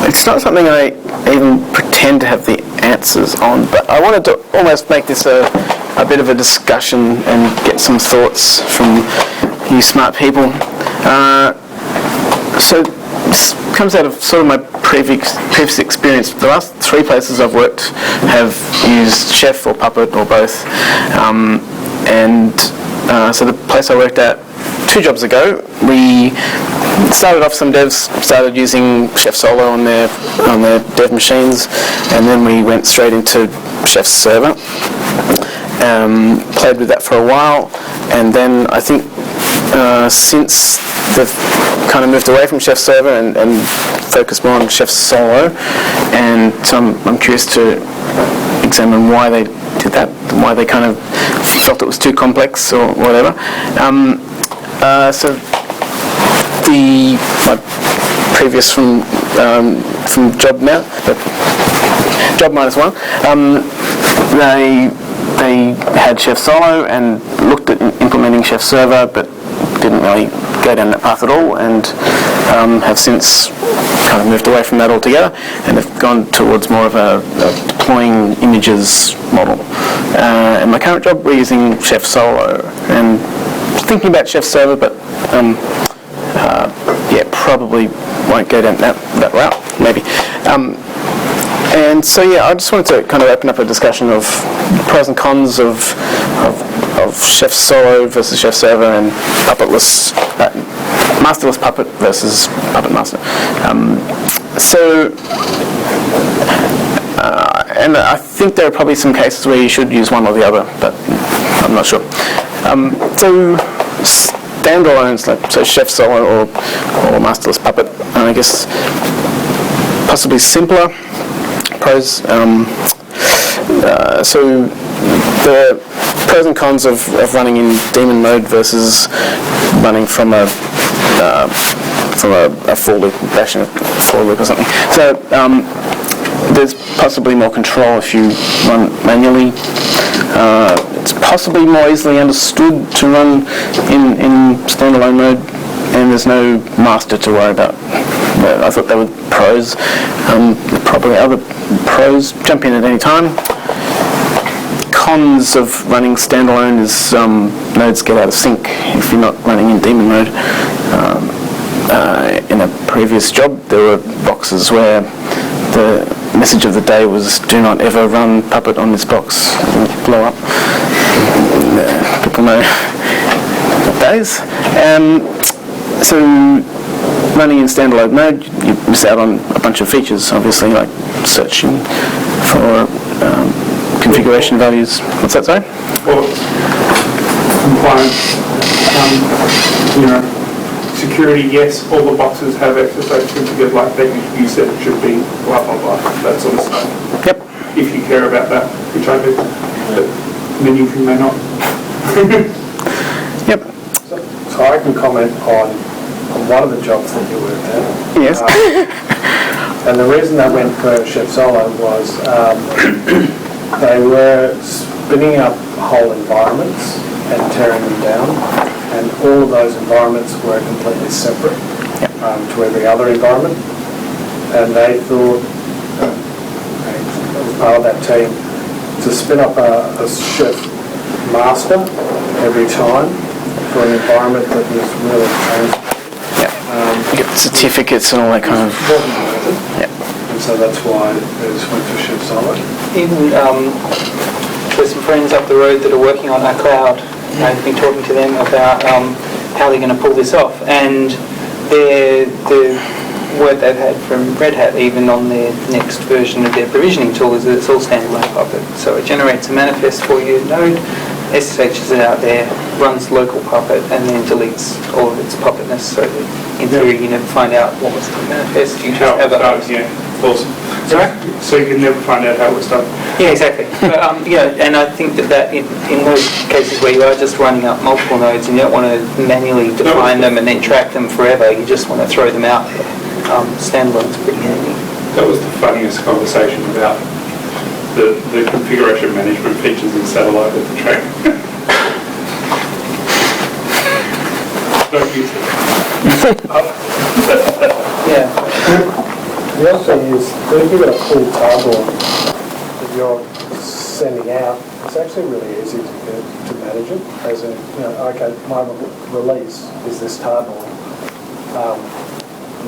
It's not something I even pretend to have the answers on, but I wanted to almost make this a bit of a discussion and get some thoughts from you smart people. So this comes out of sort of my previous experience. The last 3 places I've worked have used Chef or Puppet or both. So the place I worked at 2 jobs ago, we started off, some devs started using Chef Solo on their dev machines, and then we went straight into Chef Server. Played with that for a while, and then I think since they've kind of moved away from Chef Server and focused more on Chef Solo, and so I'm curious to examine why they did that, why they kind of felt it was too complex or whatever. So my previous from job now, job -1, they had Chef Solo and looked at implementing Chef Server, but didn't really go down that path at all, and have since kind of moved away from that altogether, and have gone towards more of a deploying images model. In my current job, we're using Chef Solo, and thinking about Chef Server, but probably won't go down that route, maybe. And so I just wanted to kind of open up a discussion of pros and cons of Chef Solo versus Chef Server, and puppetless, masterless Puppet versus Puppet Master. And I think there are probably some cases where you should use one or the other, but I'm not sure. So standalones, so Chef Solo or masterless Puppet, I guess possibly simpler. Pros. So the pros and cons of running in daemon mode versus running from a for loop, bashing a for loop or something. So there's possibly more control if you run manually. It's possibly more easily understood to run in standalone mode, and there's no master to worry about. I thought they were pros. Probably other pros. Jump in at any time. Cons of running standalone is nodes get out of sync if you're not running in daemon mode. In a previous job, there were boxes where the message of the day was, "Do not ever run Puppet on this box. It will blow up." People know days. So running in standalone mode, you miss out on a bunch of features, obviously, like searching for configuration values. What's that, sorry? Well, compliance, security, yes, all the boxes have XSH configured like that. You said it should be blah, blah, blah, that sort of stuff. Yep. If you care about that, which I do, but many of you may not. Yep. So I can comment on one of the jobs that you worked at. Yes. And the reason I went for Chef Solo was they were spinning up whole environments and tearing them down, and all of those environments were completely separate to every other environment. And they thought, as part of that team, to spin up a Chef Master every time for an environment that was really transparent. You get certificates and all that kind of. And so that's why I just went for Chef Solo. Even there's some friends up the road that are working on our cloud. I've been talking to them about how they're going to pull this off, and the word they've had from Red Hat, even on their next version of their provisioning tool, is that it's all standalone Puppet. So it generates a manifest for your node, SSHs it out there, runs local Puppet, and then deletes all of its Puppetness. So that in theory, you never find out what was the manifest. You just have a host. Yeah, awesome. Sorry? So you can never find out how it was done. Yeah, exactly. But, and I think that in those cases where you are just running up multiple nodes and you don't want to manually define them and then track them forever, you just want to throw them out there. Standalone's pretty handy. That was the funniest conversation about the configuration management features in satellite at the track. Don't use it. Yeah. The other thing is, if you've got a full table that you're sending out, it's actually really easy to manage it. As in, okay, my release is this table.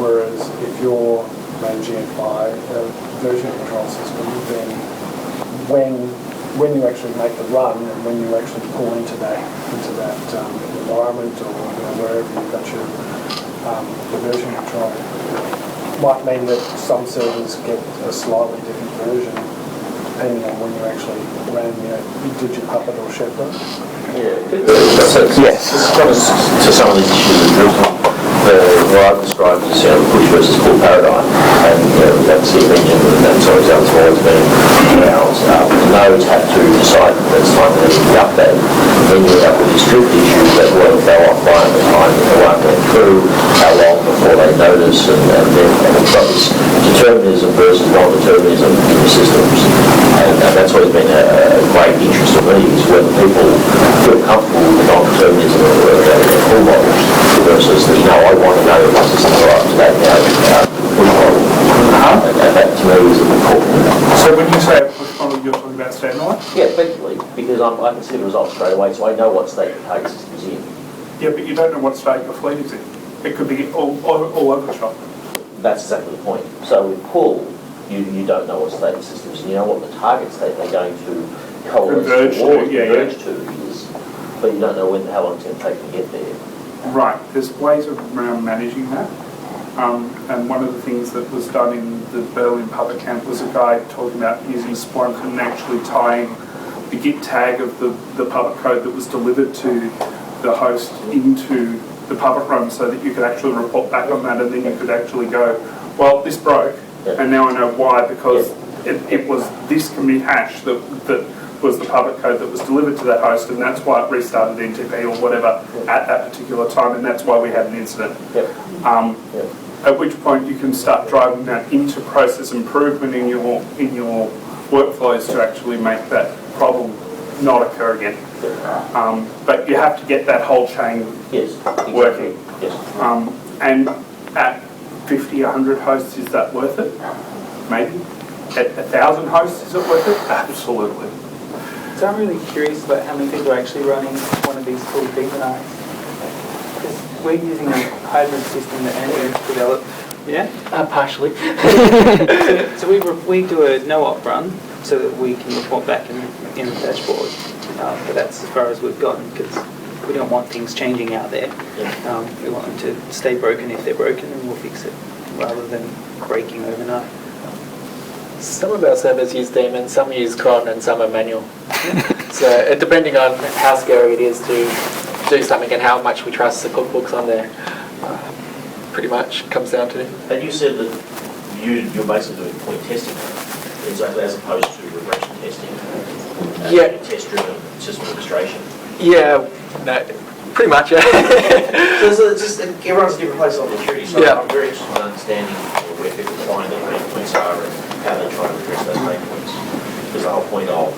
Whereas if you're managing it by a version control system, then when you actually make the run and when you actually pull into that environment or wherever you've got your version control, might mean that some servers get a slightly different version depending on when you actually ran, did your Puppet or Chef run? Yes. It's kind of to some of these issues what I've described as push versus pull paradigm, and that steam engine and that sort of stuff has always been around. The nodes have to decide that it's time for them to be updated. Then you end up with these drift issues that will go offline at the time that they won't get through, how long before they notice, and then we've got this determinism versus non-determinism in the systems. And that's always been a great interest of me, is whether people feel comfortable with the non-determinism of their full models versus the, I want to know if my systems are up to date now, push model. And that to me is important. So when you say a push model, you're talking about standalone? Yeah, effectively, because I can see the results straight away, so I know what state the target system is in. Yeah, but you don't know what state your fleet is in. It could be all over the shop. That's exactly the point. So with pull, you don't know what state the system is, and you know what the target state they're going to coalesce towards, converge to is, but you don't know how long it's going to take to get there. Right, there's ways around managing that. And one of the things that was done in the Berlin Puppet Camp was a guy talking about using Splunk and actually tying the Git tag of the Puppet code that was delivered to the host into the Puppet run so that you could actually report back on that, and then you could actually go, well, this broke, and now I know why, because it was this commit hash that was the Puppet code that was delivered to that host, and that's why it restarted NTP or whatever at that particular time, and that's why we had an incident. At which point you can start driving that into process improvement in your workflows to actually make that problem not occur again. But you have to get that whole chain working. And at 50, 100 hosts, is that worth it? Maybe. At 1,000 hosts, is it worth it? Absolutely. So I'm really curious about how many people are actually running one of these full demonized. Because we're using a hybrid system that Andrew developed. Yeah? Partially. So we do a no-op run so that we can report back in the dashboard. But that's as far as we've gotten, because we don't want things changing out there. We want them to stay broken if they're broken, and we'll fix it rather than breaking overnight. Some of our servers use daemons, some use cron, and some are manual. So depending on how scary it is to do something and how much we trust the cookbooks on there, pretty much comes down to. And you said that you're basically doing point testing, exactly, as opposed to regression testing. Test-driven system administration. Yeah, no, pretty much. Yeah. Everyone's a different place on maturity, so I'm very interested in understanding where people find their pain points are and how they try to address those pain points. Because the whole point of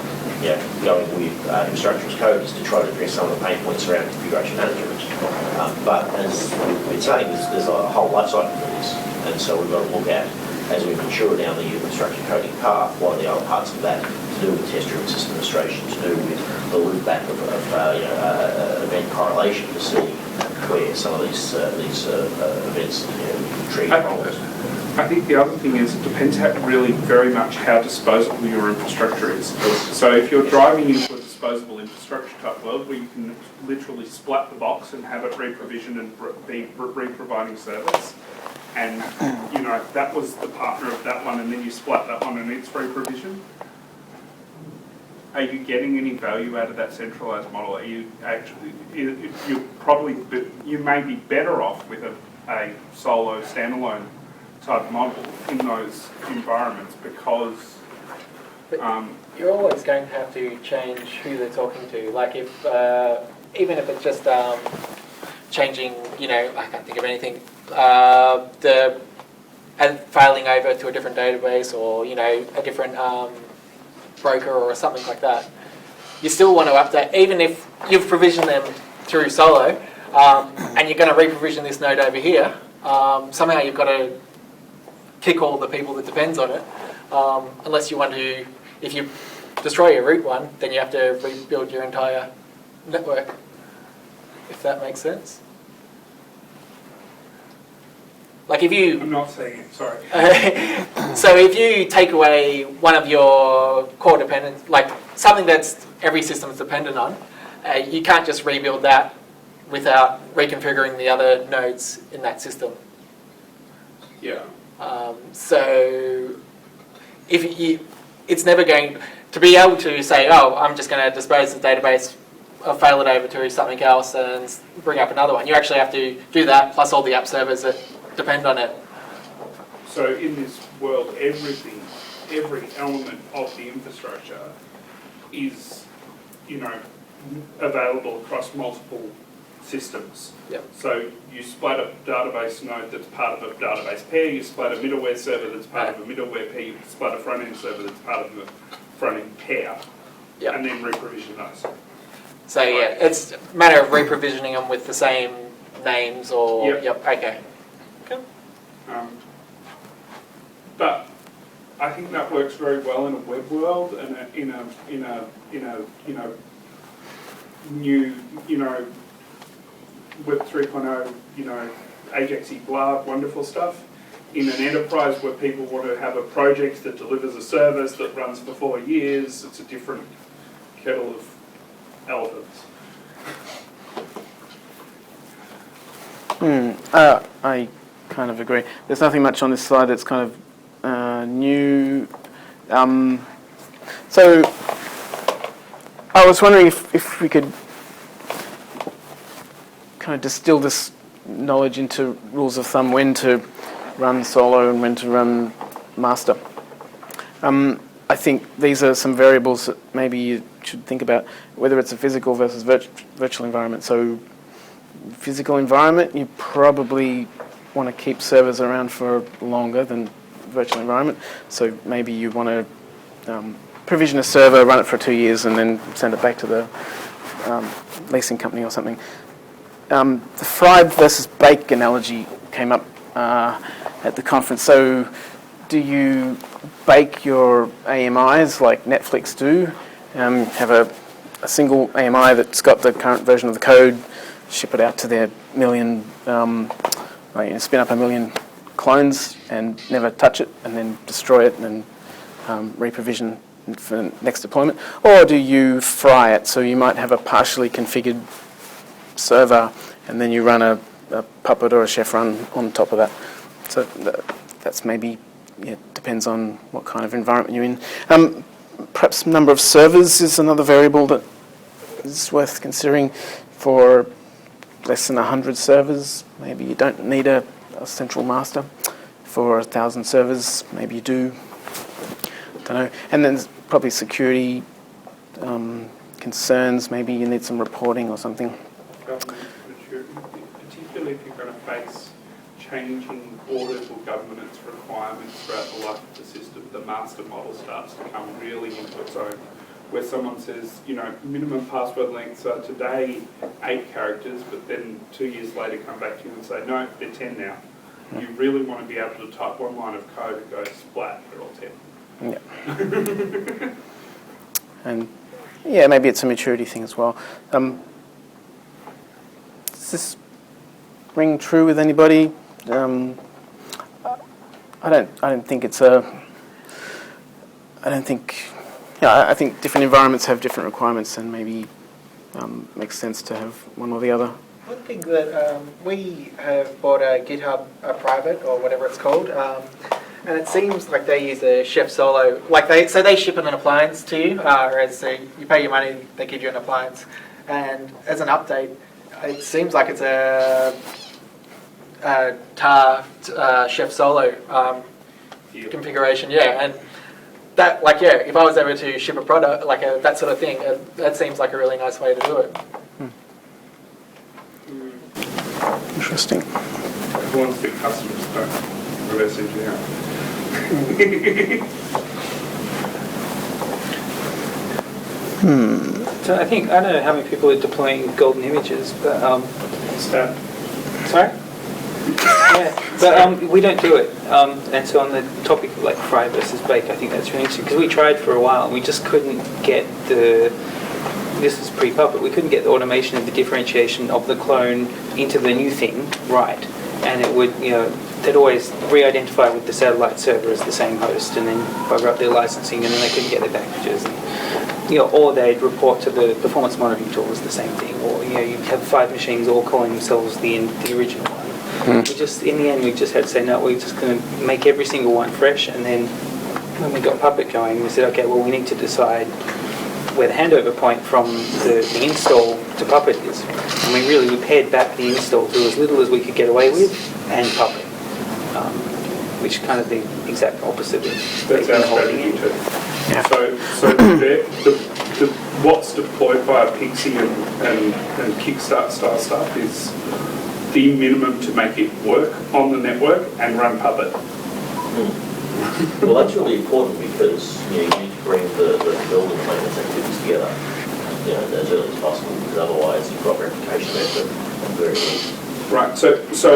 going with infrastructure as code is to try to address some of the pain points around configuration management. But as we've been saying, there's a whole life cycle to this, and so we've got to look at, as we mature down the infrastructure coding path, what are the other parts of that to do with test-driven system administration, to do with the loop back of event correlation to see where some of these events trigger problems. I think the other thing is it depends really very much how disposable your infrastructure is. So if you're driving into a disposable infrastructure type world where you can literally splat the box and have it re-provisioned and be re-providing service, and that was the partner of that one, and then you splat that one and it's re-provisioned, are you getting any value out of that centralized model? Are you actually, you may be better off with a solo standalone type model in those environments, because you're always going to have to change who they're talking to. Like if even if it's just changing, I can't think of anything, and failing over to a different database or a different broker or something like that. You still want to update, even if you've provisioned them through solo, and you're going to re-provision this node over here. Somehow you've got to kick all the people that depends on it, unless you want to. If you destroy your root one, then you have to rebuild your entire network. If that makes sense. Like if you. I'm not saying it, sorry. So if you take away one of your core dependents, like something that's every system is dependent on, you can't just rebuild that without reconfiguring the other nodes in that system. Yeah. So if you, it's never going to be able to say, oh, I'm just going to dispose the database, fail it over to something else and bring up another one. You actually have to do that plus all the app servers that depend on it. So in this world, every element of the infrastructure is, available across multiple systems. Yep. So you split a database node that's part of a database pair, you split a middleware server that's part of a middleware pair, you split a front-end server that's part of a front-end pair, Yep. and then reprovision those. So yeah, it's a matter of reprovisioning them with the same names or, Yep. Okay. But I think that works very well in a web world and in a new, Web 3.0, Ajaxy, blah, wonderful stuff. In an enterprise where people want to have a project that delivers a service that runs for 4 years, it's a different kettle of elephants. I kind of agree. There's nothing much on this slide that's kind of new. So I was wondering if we could kind of distill this knowledge into rules of thumb, when to run solo and when to run master. I think these are some variables that maybe you should think about, whether it's a physical versus virtual environment. So physical environment, you probably want to keep servers around for longer than virtual environment. So maybe you want to provision a server, run it for 2 years, and then send it back to the leasing company or something. The fry versus bake analogy came up at the conference. So do you bake your AMIs like Netflix do? Have a single AMI that's got the current version of the code, ship it out to their million, spin up a million clones and never touch it, and then destroy it and reprovision for next deployment? Or do you fry it? So you might have a partially configured server and then you run a Puppet or a Chef run on top of that. So that's maybe, depends on what kind of environment you're in. Perhaps number of servers is another variable that is worth considering. For less than 100 servers, maybe you don't need a central master. For 1,000 servers, maybe you do. Don't know. And then there's probably security concerns. Maybe you need some reporting or something. Government maturity, particularly if you're going to face changing audit or governance requirements throughout the life of the system, the master model starts to come really into its own, where someone says, minimum password lengths are today 8 characters, but then 2 years later come back to you and say, no, they're 10 now. You really want to be able to type one line of code and go, splat, they're all 10. Yeah. And maybe it's a maturity thing as well. Does this ring true with anybody? I don't think it's a. I think different environments have different requirements, and maybe makes sense to have one or the other. One thing that we have bought a GitHub private or whatever it's called, and it seems like they use a Chef Solo. They ship an appliance to you, as you pay your money, they give you an appliance, and as an update, it seems like it's a tar Chef Solo configuration, and that, if I was ever to ship a product, that sort of thing, that seems like a really nice way to do it. Interesting. Everyone's big customers don't reverse engineer. So I think, I don't know how many people are deploying golden images, but... Stat. Sorry? Yeah. But we don't do it. And so on the topic of like fry versus bake, I think that's really interesting because we tried for a while and we just couldn't get this was pre-puppet, we couldn't get the automation of the differentiation of the clone into the new thing right. And it would, they'd always re-identify with the satellite server as the same host and then bugger up their licensing and then they couldn't get their packages. And, or they'd report to the performance monitoring tool as the same thing. Or, you'd have 5 machines all calling themselves the original one. We just, in the end, we just had to say, no, we're just going to make every single one fresh. And then when we got Puppet going, we said, okay, well, we need to decide where the handover point from the install to Puppet is. And we pared back the install to as little as we could get away with and Puppet, which is kind of the exact opposite of That's our strategy too. Yeah. So what's deployed via Pixie and Kickstart style stuff is the minimum to make it work on the network and run Puppet. Well, that's really important because you need to bring the build and maintenance activities together, as early as possible. Because otherwise, you've got replication effort very easy. Right. So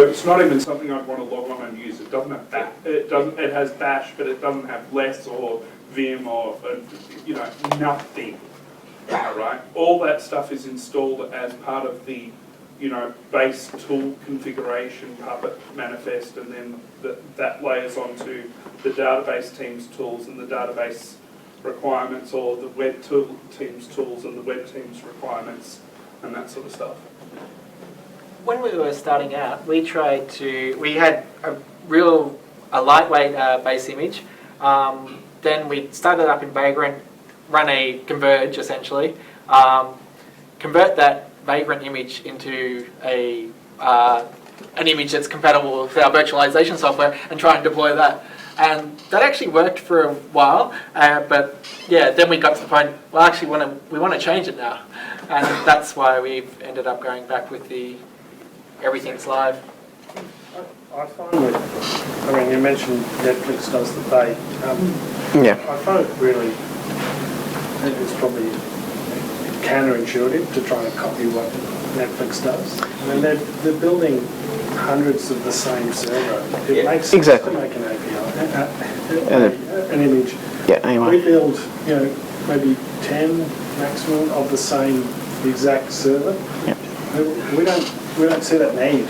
it's not even something I'd want to log on and use. It doesn't have Bash. It has Bash, but it doesn't have Less or Vim or nothing. Right. All that stuff is installed as part of the base tool configuration Puppet manifest, and then that layers onto the database team's tools and the database requirements, or the web team's tools and the web team's requirements, and that sort of stuff. When we were starting out, we had a lightweight base image. Then we started up in Vagrant, run a converge essentially, convert that Vagrant image into an image that's compatible with our virtualization software and try and deploy that. And that actually worked for a while, but then we got to the point, well, actually we want to change it now. And that's why we've ended up going back with the everything's live. I find that, you mentioned Netflix does the bake. I find it really, it's probably counterintuitive to try and copy what Netflix does. They're building hundreds of the same server. It makes sense to make an API, an image. We build, maybe 10 maximum of the exact server. We don't see that need.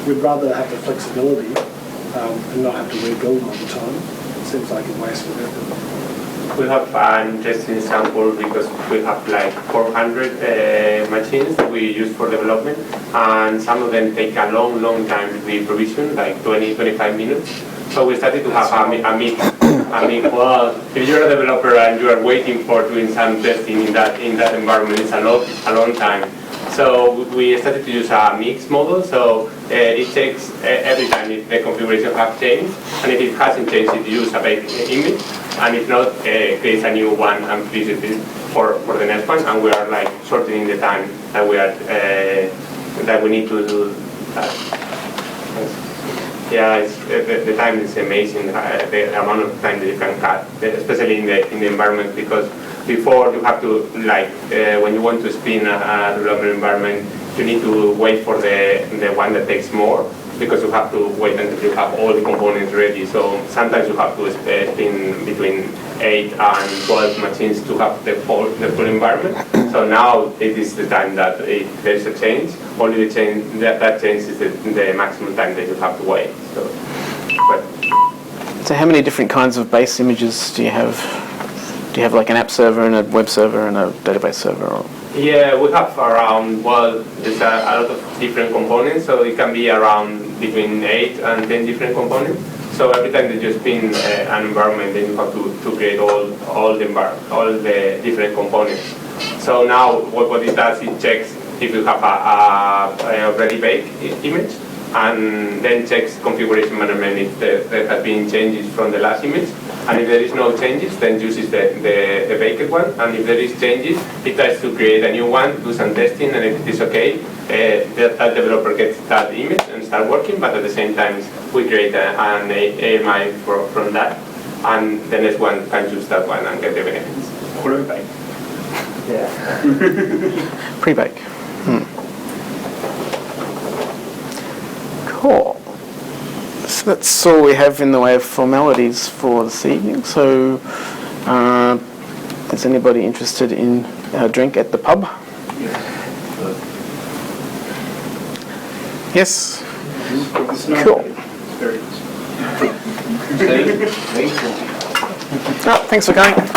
We'd rather have the flexibility and not have to rebuild all the time. It seems like a waste of effort. We have an interesting example because we have like 400 machines that we use for development, and some of them take a long time to be provisioned, like 20-25 minutes. So we started to have a mix. Well, if you're a developer and you are waiting for doing some testing in that environment, it's a long time. So we started to use a mixed model. So it takes every time if the configuration has changed, and if it hasn't changed, it uses a baked image, and if not, creates a new one and freezes it for the next one. And we are like shortening the time that we need to do that. Yeah, the time is amazing. The amount of time that you can cut, especially in the environment, because before you have to when you want to spin a development environment, you need to wait for the one that takes more, because you have to wait until you have all the components ready. So sometimes you have to spin between 8 and 12 machines to have the full environment. So now it is the time that if there's a change, only the change that change is the maximum time that you have to wait. So how many different kinds of base images do you have? Do you have like an app server and a web server and a database server? Or? Yeah, we have around, there's a lot of different components, so it can be around between 8 and 10 different components. So every time that you spin an environment, then you have to create all the different components. So now what it does, it checks if you have a already baked image, and then checks configuration management if there have been changes from the last image. And if there is no changes, then uses the baked one. And if there is changes, it tries to create a new one, do some testing, and if it is okay, that developer gets that image and start working. But at the same time, we create an AMI from that, and the next one can use that one and get the benefits. Pre-baked. Yeah. Pre-bake. Cool. So that's all we have in the way of formalities for this evening. So, is anybody interested in a drink at the pub? Yes. Cool. Thanks for coming.